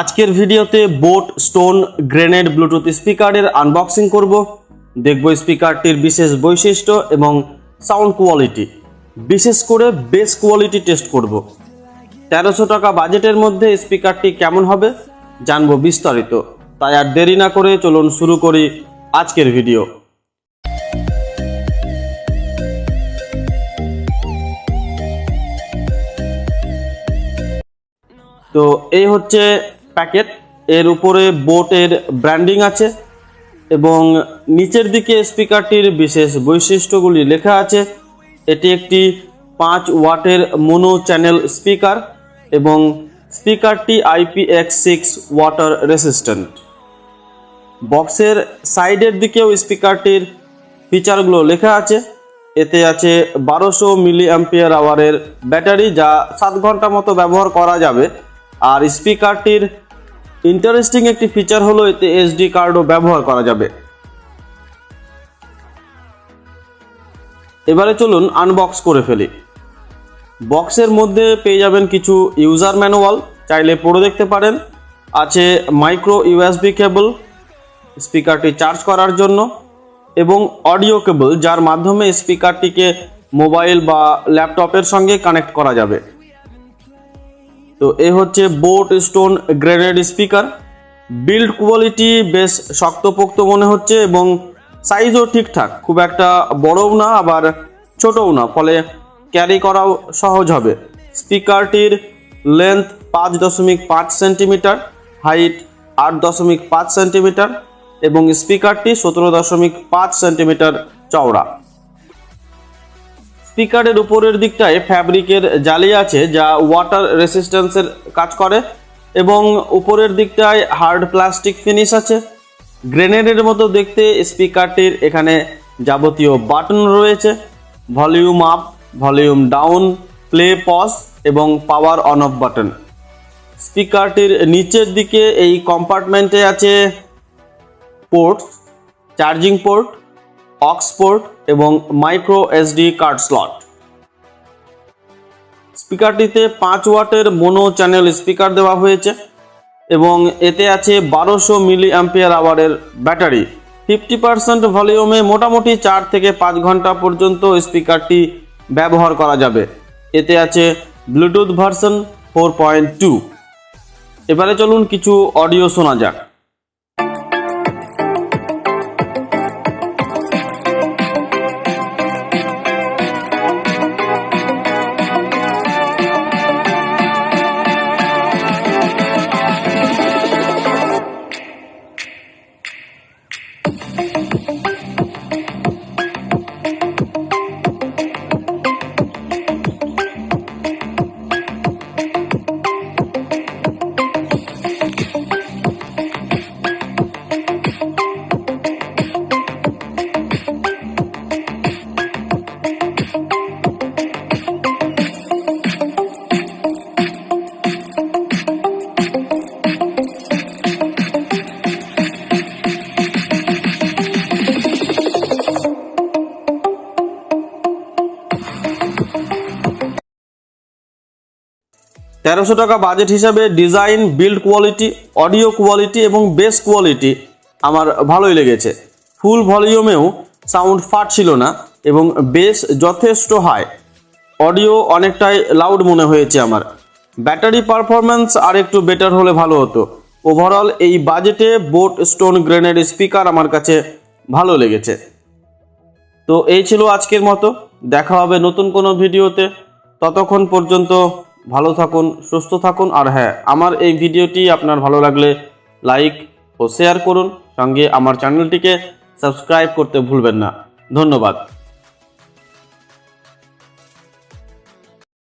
আজকের ভিডিওতে boat stone grenade Bluetooth স্পিকারের আনবক্সিং করব। দেখব স্পিকারটির বিশেষ বৈশিষ্ট্য এবং সাউন্ড কোয়ালিটি, বিশেষ করে বেস কোয়ালিটি টেস্ট করব। 1300 টাকা বাজেটের মধ্যে স্পিকারটি কেমন হবে জানবো বিস্তারিত। তাই আর দেরি না করে চলুন শুরু করি আজকের ভিডিও। তো এই হচ্ছে প্যাকেট, এর উপরে বোটের ব্র্যান্ডিং আছে এবং নিচের দিকে স্পিকারটির বিশেষ বৈশিষ্ট্যগুলি লেখা আছে। এটি একটি 5 ওয়াটের মোনো চ্যানেল স্পিকার এবং স্পিকারটি IPX6 ওয়াটার রেসিস্ট্যান্ট। বক্সের সাইডের দিকেও স্পিকারটির ফিচারগুলো লেখা আছে। এতে আছে 1200 মিলি অ্যাম্পিয়ার আওয়ারের ব্যাটারি, যা 7 ঘন্টা মতো ব্যবহার করা যাবে। আর স্পিকারটির ইন্টারেস্টিং একটি ফিচার হলো এতে SD কার্ডও ব্যবহার করা যাবে। এবারে চলুন আনবক্স করে ফেলি। বক্সের মধ্যে পেয়ে যাবেন কিছু ইউজার ম্যানুয়াল, চাইলে পড়ে দেখতে পারেন। আছে মাইক্রো USB কেবল স্পিকারটি চার্জ করার জন্য এবং অডিও কেবল, যার মাধ্যমে স্পিকারটিকে মোবাইল বা ল্যাপটপের সঙ্গে কানেক্ট করা যাবে। তো এই হচ্ছে boat stone grenade speaker. Build quality বেশ শক্তপোক্ত মনে হচ্ছে এবং সাইজও ঠিকঠাক, খুব একটা বড়ও না আবার ছোটও না, ফলে ক্যারি করাও সহজ হবে। স্পিকারটির লেন্থ 5.5 সেন্টিমিটার, হাইট 8.5 সেন্টিমিটার এবং স্পিকারটি 17.5 সেন্টিমিটার চওড়া। স্পিকারের উপরের দিকটায় ফ্যাব্রিকের জালি আছে, যা ওয়াটার রেসিস্ট্যান্সের কাজ করে এবং উপরের দিকটায় হার্ড প্লাস্টিক ফিনিশ আছে। গ্রেনেডের মতো দেখতে স্পিকারটির এখানে যাবতীয় বাটন রয়েছে: volume up, volume down, play pause এবং পাওয়ার অন অফ বাটন। স্পিকারটির নিচের দিকে এই কম্পার্টমেন্টে আছে port, charging port, aux port এবং মাইক্রো SD কার্ড স্লট। স্পিকারটিতে 5 ওয়াটের মোনো চ্যানেল স্পিকার দেওয়া হয়েছে এবং এতে আছে 1200 মিলি অ্যাম্পিয়ার আওয়ারের ব্যাটারি। 50% ভলিউমে মোটামুটি 4 থেকে 5 ঘন্টা পর্যন্ত স্পিকারটি ব্যবহার করা যাবে। এতে আছে ব্লুটুথ ভার্সন 4.2। এবারে চলুন কিছু অডিও শোনা যাক। তেরোশো টাকা বাজেট হিসাবে design, build quality, audio quality এবং বেস কোয়ালিটি আমার ভালোই লেগেছে। ফুল ভলিউমেও সাউন্ড ফাটছিল না এবং বেস যথেষ্ট হাই। অডিও অনেকটাই লাউড মনে হয়েছে আমার। ব্যাটারি পারফরম্যান্স আর একটু বেটার হলে ভালো হতো। ওভারঅল এই বাজেটে বোট স্টোন গ্রেনেড স্পিকার আমার কাছে ভালো লেগেছে। তো এই ছিল আজকের মতো, দেখা হবে নতুন কোনো ভিডিওতে। ততক্ষণ পর্যন্ত ভালো থাকুন, সুস্থ থাকুন। আর হ্যাঁ, আমার এই ভিডিওটি আপনার ভালো লাগলে লাইক ও শেয়ার করুন, সঙ্গে আমার চ্যানেলটিকে সাবস্ক্রাইব করতে ভুলবেন না। ধন্যবাদ।